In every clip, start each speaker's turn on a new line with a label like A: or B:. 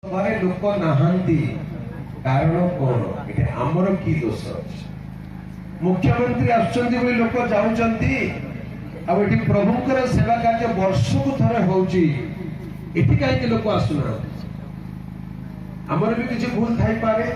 A: ଘରେ ଲୋକ ନାହାନ୍ତି କାରଣ କଣ? ଏଠି ଆମର କି ଦୋଷ ଅଛି? ମୁଖ୍ୟମନ୍ତ୍ରୀ ଆସୁଛନ୍ତି ବୋଲି ଲୋକ ଯାଉଛନ୍ତି, ଆଉ ଏଠି ପ୍ରଭୁଙ୍କର ସେବା କାର୍ଯ୍ୟ ବର୍ଷକୁ ଥରେ ହଉଛି, ଏଠି କାହିଁକି ଲୋକ ଆସୁନାହାନ୍ତି? ଆମର ବି କିଛି ଭୁଲ ଥାଇପାରେ,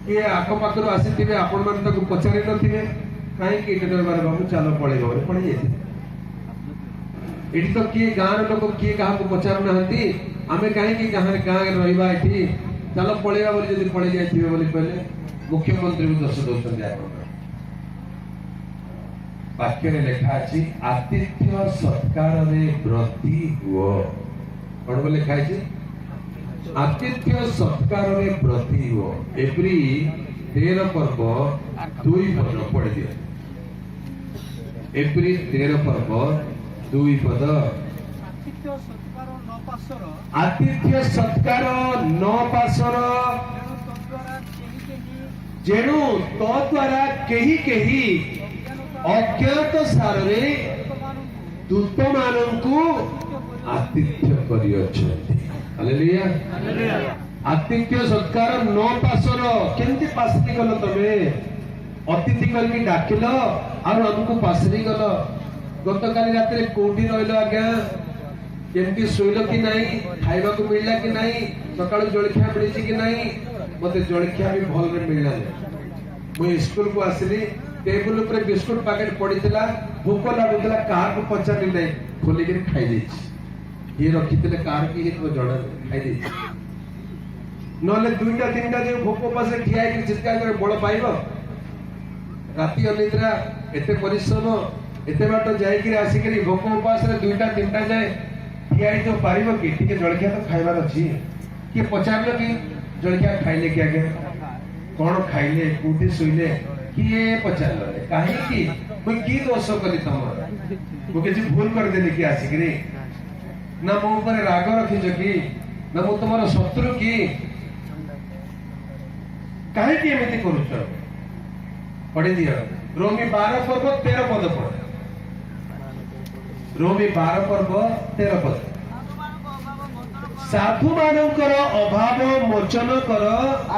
A: କିଏ ଆଖପାଖରୁ ଆସିଥିବେ, ଆପଣ ମାନେ ତାକୁ ପଚାରି ନଥିବେ, କାହିଁକି ଏଠି ରହିବାର ବାବୁ ଚାଲ ପଳେଇବ ବୋଲି ପଳେଇ ଯାଇଥିବେ। ଏଠି ତ କିଏ ଗାଁର ଲୋକ କିଏ କାହାକୁ ପଚାରୁନାହାନ୍ତି, ଆମେ କାହିଁକି ଗାଁରେ ରହିବା, ଏଠି ଚାଲ ପଳେଇବା ବୋଲି ଯଦି ପଳେଇ ଯାଇଥିବେ ବୋଲି କହିଲେ ମୁଖ୍ୟମନ୍ତ୍ରୀଙ୍କୁ ଦୋଷ ଦଉଛନ୍ତି। ଆପଣ ବାକ୍ୟରେ ଲେଖା ଅଛି ଆତିଥ୍ୟ ସତ୍କାରରେ ବ୍ରତୀ ହୁଅ। କଣ ବୋଲି ଲେଖା ହେଇଛି? ଆତିଥ୍ୟ ସତ୍କାରରେ ବ୍ରତୀ ହୁଅ। ଏପ୍ରି 13 ପର୍ବ 2 ପଦ ପଢି ଦିଅ। ଏପ୍ରି 13 ପର୍ବ 2 ପଦ। ଆତିଥ୍ୟ ସତ୍କାର ନ ପାଶର ଯେଣୁ ତ ଦ୍ୱାରା କେହି କେହି ଅଜ୍ଞାତ ସାରରେ ଦୂତମାନଙ୍କୁ ଆତିଥ୍ୟ କରିଅଛନ୍ତି। ହାଲେଲୁୟା। ଆତିଥ୍ୟ ସତ୍କାର ନ ପାଶର। କେମିତି ପାଶରି ଗଲ ତମେ? ଅତିଥି କରିକି ଡାକିଲ ଆଉ ଆମକୁ ପାଶରି ଗଲ। ଗତକାଲି ରାତିରେ କୋଉଠି ରହିଲ ଆଜ୍ଞା? କେମିତି ଶୋଇଲ କି ନାହିଁ? ଖାଇବାକୁ ମିଳିଲା କି ନାହିଁ? ସକାଳୁ ଜଳଖିଆ ମିଳିଛି କି ନାହିଁ? ମତେ ଜଳଖିଆ ବି ଭଲରେ ମିଳିଲାନି। ମୁଁ ସ୍କୁଲକୁ ଆସିଲି, ଟେବୁଲ ଉପରେ ବିସ୍କୁଟ ପ୍ୟାକେଟ ପଡିଥିଲା, ଭୋକ ଲାଗୁଥିଲା, କାହାକୁ ପଚାରି ନାହିଁ, ଖୋଲିକିରି ଖାଇ ଦେଇଛି। କିଏ ରଖିଥିଲେ, କାହାର କି ହେଇଥିବ ଜଣା ନାହିଁ, ଖାଇ ଦେଇଛି। ନହେଲେ 2ଟା 3ଟା ଯୋଉ ଭୋକ ପାଶେ ଠିଆ ହେଇକି ଚିତ୍କାର କରି ବଳ ପାଇବ? ରାତି ଅନିଦ୍ରା, ଏତେ ପରିଶ୍ରମ, ଏତେ ବାଟ ଯାଇକିରି ଆସିକିରି ଭୋକ ଉପାସରେ 2ଟା 3ଟା ଯାଏ ଠିଆ ହେଇଥିବ ପାରିବ କି? ଟିକେ ଜଳଖିଆ ତ ଖାଇବାର ଅଛି। କିଏ ପଚାରିଲ କି ଜଳଖିଆ ଖାଇଲେ କି ଆଜ୍ଞା? କଣ ଖାଇଲେ? କୋଉଠି ଶୋଇଲେ? କିଏ ପଚାରିଲ? କାହିଁକି? ମୁଁ କି ଦୋଷ କଲି ତମର? ମୁଁ କିଛି ଭୁଲ କରିଦେଲି କି ଆସିକିରି? ନା ମୋ ଉପରେ ରାଗ ରଖିଛ କି? ନା ମୁଁ ତମର ଶତ୍ରୁ କି? କାହିଁକି ଏମିତି କରୁଛ? ପଢି ଦିଅ ରୋମୀ 12 ପର୍ବ 13 ପଦ ପଢ। ରୋମୀ 12 ପର୍ବ 13 ପଦ। ସାଧୁ ମାନଙ୍କର ଅଭାବ ମୋଚନ କର,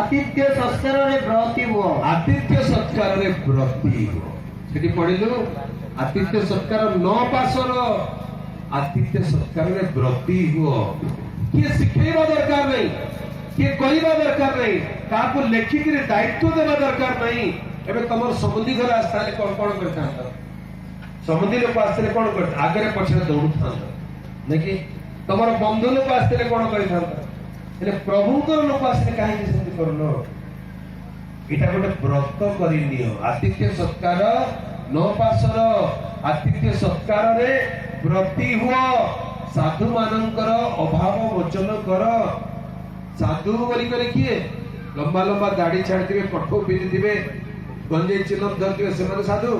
B: ଆତିଥ୍ୟ ସତ୍କାରରେ ବ୍ରତୀ ହୁଅ।
A: ଆତିଥ୍ୟ ସତ୍କାରରେ ବ୍ରତୀ ହୁଅ। ସେଠି ପଢିଲୁ ଆତିଥ୍ୟ ସତ୍କାର ନ ପାଶର, ଆତିଥ୍ୟ ସତ୍କାରରେ ବ୍ରତୀ ହୁଅ। କିଏ ଶିଖେଇବା ଦରକାର ନାହିଁ, କିଏ କରିବା ଦରକାର ନାହିଁ, କାହାକୁ ଲେଖିକିରି ଦାୟିତ୍ୱ ଦେବା ଦରକାର ନାହିଁ। ଏବେ ତମର ସମୁଦି ଘର ଆସିଲେ କଣ କରିଥାନ୍ତ? ସମୁଦି ଲୋକ ଆସିଲେ କଣ କରିଥାନ୍ତ? ଆଗରେ ପଛରେ ଦୌଡୁଥାନ୍ତ ନାକି? ତମର ବନ୍ଧୁ ଲୋକ ଆସିଥିଲେ କଣ କରିଥାନ୍ତ? ହେଲେ ପ୍ରଭୁଙ୍କର ଲୋକ ଆସିଲେ କାହିଁକି ସେମିତି କରୁନ? ଏଇଟା ଗୋଟେ ବ୍ରତ କରିନିଅ। ଆତିଥ୍ୟ ସତ୍କାର ନ ପାଶର, ଆତିଥ୍ୟ ସତ୍କାରରେ ବ୍ରତୀ ହୁଅ। ସାଧୁ ମାନଙ୍କର ଅଭାବ ମୋଚନ କର। ସାଧୁ ବୋଲି କରି କିଏ? ଲମ୍ବା ଲମ୍ବା ଦାଢି ଛାଡିଥିବେ, କଠଉ ପିନ୍ଧିଥିବେ, ଗଞ୍ଜେଇ ଚିହ୍ନ ଧରିଥିବେ, ସେମାନେ ସାଧୁ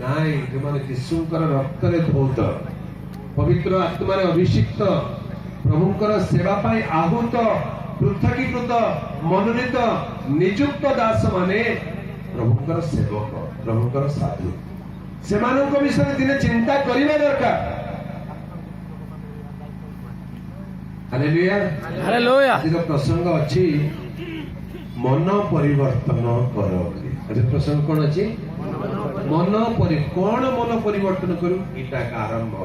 A: ନାଇଁ। ସେମାନେ ଯୀଶୁଙ୍କର ରକ୍ତରେ ଧୌତ, ପବିତ୍ର ଆତ୍ମାରେ ଅଭିଷିକ୍ତ, ପ୍ରଭୁଙ୍କର ସେବା ପାଇଁ ଆହୁତ, ପୃଥକୀକୃତ, ମନୋନୀତ, ନିଯୁକ୍ତ ଦାସ ମାନେ ପ୍ରଭୁଙ୍କର ସେବକ, ପ୍ରଭୁଙ୍କର ସାଧୁ। ସେମାନଙ୍କ ବିଷୟରେ ଦିନେ ଚିନ୍ତା କରିବା ଦରକାର। ହାଲେଲୁୟା। ଆଜିର ପ୍ରସଙ୍ଗ ଅଛି ମନ ପରିବର୍ତ୍ତନ କର ବୋଲି। ଆଜି ପ୍ରସଙ୍ଗ କଣ ଅଛି? କଣ ମନ ପରିବର୍ତ୍ତନ କରୁ? ଏଇଟା ଆରମ୍ଭ।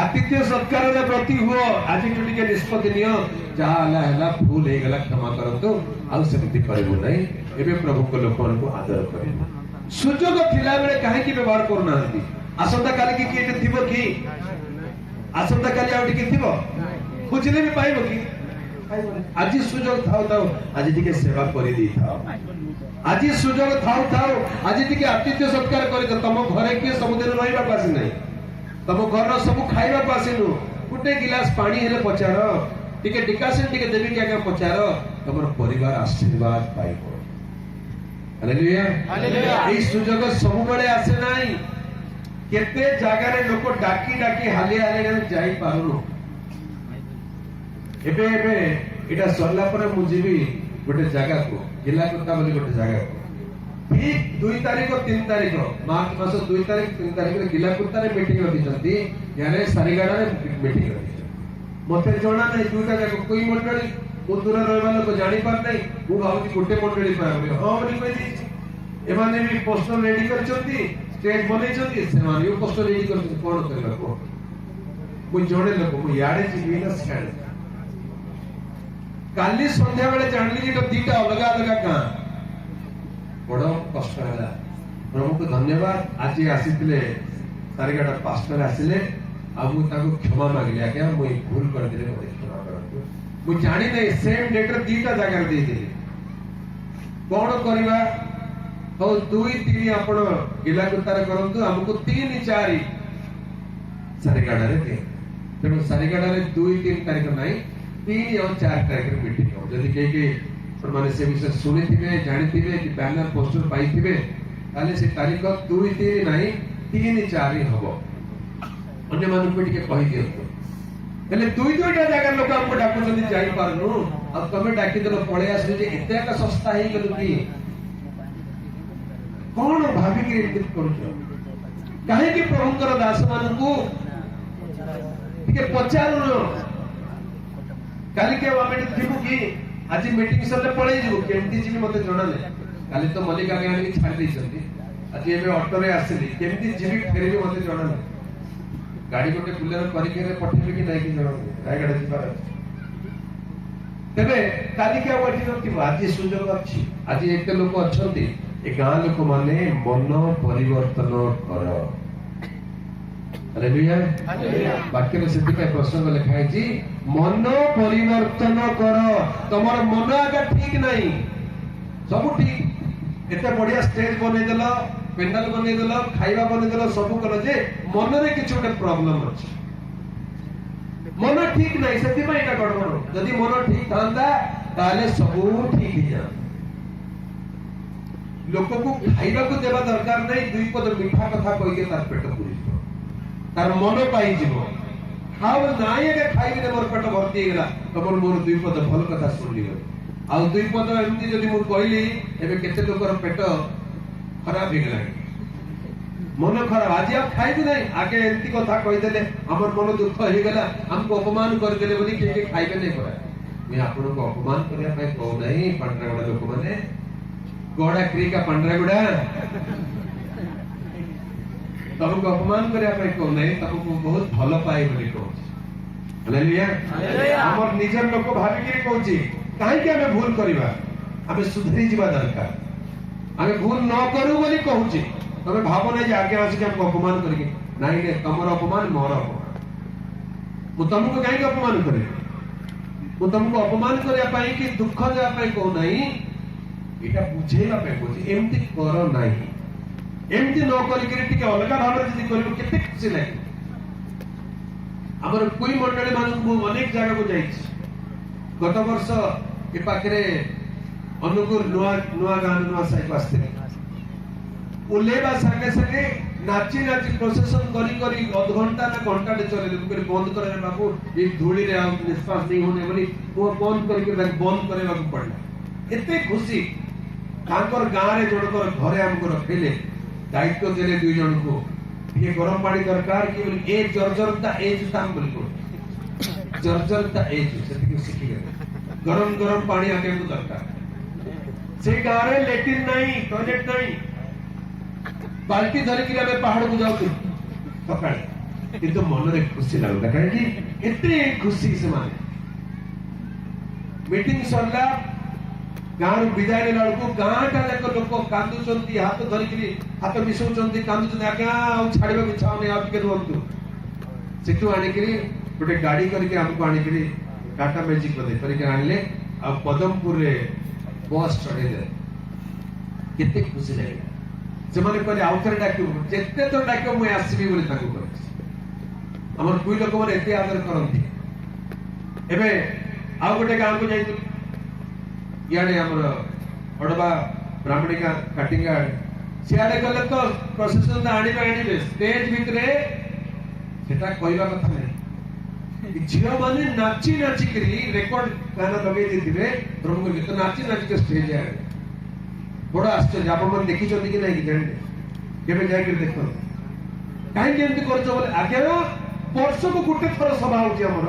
A: ଆତିଥ୍ୟ ସତ୍କାରରେ ବ୍ରତୀ ହୁଅ। ଆଜିଠୁ ଟିକେ ନିଷ୍ପତ୍ତି ନିଅ, ଯାହା ହେଲା ଭୁଲ ହେଇଗଲା, କ୍ଷମା କରନ୍ତୁ, ଆଉ ସେମିତି କରିବୁ ନାହିଁ। ଏବେ ପ୍ରଭୁଙ୍କ ଲୋକମାନଙ୍କୁ ଆଦର କରିବୁ। ସୁଯୋଗ ଥିଲା ବେଳେ କାହିଁକି ବ୍ୟବହାର କରୁନାହାନ୍ତି? ଆସନ୍ତା କାଲି କି କିଏ ଥିବ କି? ଆସନ୍ତା କାଲି ଆଉ ଟିକେ ଥିବ, ଖୋଜିଲେ ବି ପାଇବ କି? ଆଜି ସୁଯୋଗ ଥାଉ ଥାଉ ଆଜି ଟିକେ ସେବା କରିଦେଇଥାଅ। ଆଜି ସୁଯୋଗ ଥାଉ ଥାଉ ଆଜି ଟିକେ ଆତିଥ୍ୟ ସତ୍କାର କରିଦିଅ। ତମ ଘରେ କିଏ ସବୁଦିନ ରହିବାକୁ ଆସି ନାହିଁ, ତମ ଘରର ସବୁ ଖାଇବାକୁ ଆସିନୁ, ଗୋଟେ ଗିଲାସ ପାଣି ହେଲେ ପଚାର, ଟିକେ ଡିକାସନ ଟିକେ ଦେବି କି ଆଜ୍ଞା ପଚାର, ତମର ପରିବାର ଆଶୀର୍ବାଦ ପାଇବ। ହାଲେଲୁୟା। ଏଇ ସୁଯୋଗ ସବୁବେଳେ ଆସେ ନାହିଁ। କେତେ ଜାଗାରେ ଲୋକ ଡାକି ଡାକି ହାଲିଆ ଯାଇପାରୁନୁ। ଏବେ ଏଇଟା ସରିଲା ପରେ ମୁଁ ଯିବି ଗୋଟେ ଜାଗାକୁ, ଗିଲାକୁର୍ତ୍ତା ବୋଲି ଗୋଟେ ଜାଗାକୁ। ଠିକ 2 ତାରିଖ 3 ତାରିଖ ମାର୍ଚ୍ଚ ମାସ 2 ତାରିଖ 3 ତାରିଖରେ ଗିଲାକୁର୍ତ୍ତାରେ ମିଟିଂ ରଖିଛନ୍ତି, ୟାରେ ସାରିଗାଡାରେ ମିଟିଂ ରଖିଛନ୍ତି। मते जणा नै दुटा जाक कोई मंडली मु दूर रहबा लोक जानि पार नै मु भाबुची गोटे मंडली पाबे हां बोली कहि दी एमाने भी पोस्टर रेडी करछंती स्टेज बनेछंती सेमाने पोस्टर रेडी करछंती कोन करबा को मु जणे लोक मु याडे जिबी ना स्टैंड काली संध्या बेले जानली जे दीटा अलग अलग गां बड़ कष्ट होला प्रभु को धन्यवाद आज आसीथिले सारिगाटा पास्टर आसिले आ मु ताको क्षमा मांगली आज्ञा मु भूल कर दिले मते क्षमा करतु मु जानि नै सेम डेट दीटा जगह दे दिले कोन करबा हो 2 3 आपण गिला कुतार करंतु हमको 3 4 सारिगाटा रे दे तेणु सारिगाटा रे 2 3 तारीख नाही 3 और 4 तारीख रे मीटिंग हो जदी के माने से विषय सुनि थिबे जानि थिबे कि बैनर पोस्टर पाई थिबे ताले से तारीख 2 3 नाही 3 4 हबो अन्य मानु को टिके कहि दियो हेले 2 2टा जगह लोक हमको डाकु जदी जाई पारनु अब तमे डाकी देलो पळे आसले जे एते का सस्ता हे गेलु की कोन भाबी के इज्जत करू काहे कि प्रभुकर दास मानु को टिके पचारु काली के आमे थिबु की आज मीटिंग सबले पळे जिवु केमती जिवि मते जणाले काली तो मलिका गाणी छाडी दैछंती आज एबे ऑटो रे आसिली केमती जिवि फेरिबे मते जणाले गाड़ी गोटे बुलेरो करिके रे पठेबे कि नाही कि जणाले रायगड जिबार तबे काली के वटी नथि आज सुजोग अछि आज एते लोक अछंती ए गां लोक माने मन परिवर्तन कर हालेलुया वाक्य में सिद्धि का प्रश्न को लिखा है जी मन परिवर्तन कर तमर मन आगे ठीक नहीं सब ठीक एते बढ़िया स्टेज बने देला पेंडल बने देला खाइबा बने देला सब कर जे मन रे किछ गोटे प्रॉब्लम अछि मन ठीक नहीं सेति में एटा गड़बड़ यदि मन ठीक थांदा ताले सब ठीक ही जा लोक को खाइबा को देबा दरकार नहीं दुई पद मीठा कथा कहि के तार पेट पूरी तार मन पाई जीवो खाव नाये के खाइबे ने मोर पेट भर्ती गेला तमर मोर दुई पद भल कथा सुनली आ दुई पद एमती जदी मु कहली एबे केते लोकर पेट खराब हो गेला मन खराब आज आप खाइबे नहीं आगे एमती कथा कहि देले हमर मन दुख हो गेला हमको अपमान कर देले बोली के खाइबे नहीं पड़ा मैं आपन को अपमान करिया पाए को नहीं पंडरागुड़ा लोक माने गोड़ा क्री का पंडरागुड़ा तुमको अपमान करिया पाए को नहीं तुमको बहुत भलो पाए बोली को हालेलुया हमर निजर लोक भाबी के कहूची काहे के हमें भूल करिबा हमें सुधरी जीवा दरकार हमें भूल न करू बोली कहूची तमे भाबो नै जे आगे आसी के हम अपमान करिके नाही ने तमर अपमान मोर अपमान मु तुमको काहे के अपमान करे मु तुमको अपमान करिया पाई कि दुख देया पाई को नहीं एटा बुझेला पे कहूची एमती करो नाही एमती न करी के टिके अलग भाव रे जदी करबो केते खुशी लागे हमर कोई मंडली मानु अनेक जगह को जाईछि गत वर्ष ए पाखरे अनुगुर नुआ गान नुआ साइक आस्ते उलेबा संगे संगे नाची नाची प्रोसेसन करी करी आध घंटा ना घंटा दे चले कर बंद करे बाबू ए धूली रे आ निष्पास नहीं होने बोली वो बंद करके बंद करे बाबू पड़ला एते खुशी तांकर गां रे जोडकर घरे हमको रखेले दायित्व देले दुई जन को ये गरम पानी दरकार कि बोली ए जर्जरता एज काम बोली को जर्जरता एज से सीखी गए गरम गरम पानी आके हमको दरकार से गारे लेटिन नहीं टॉयलेट नहीं बाल्टी धर के हमें पहाड़ को जाओ सकाळे किंतु मन रे खुशी लागला काहे कि एते खुशी से माने मीटिंग सरला गाँव विदाय ने लड़को गाँ टा जाक लोक कांदुचंती हाथ धरिकरी हाथ मिसौचंती कांदुचंती आज्ञा आ छाड़िबा के इच्छा नै आ के रुहंतु सेटु आनिकरी गोटे गाड़ी करके हमको आनिकरी टाटा मैजिक को दे करके आनले आ पदमपुर रे बस चढ़े दे केते खुशी लागे से माने कहले आउथरे डाक्यू जेते तो डाक्यू मैं आसीबी बोली ताको कहै हमर कोई लोक माने एते आदर करंती एबे आ गोटे गाँव को जाई याडे हमर ओडबा ब्राह्मणिका काटिंगा सियाडे गले तो प्रोसेसन आनी स्टेज भितरे सेटा कहवा कथा नै झियो माने नाची नाची करी रेकॉर्ड गाना लगे दिथिबे प्रभु गीत नाची नाची के स्टेज आए बड़ा आश्चर्य आप मन देखि चंदी कि नै कि जाने केबे जाय के देखो काहे के एंती करछो बोले आगे वर्ष को गुटे थर सभा होची हमर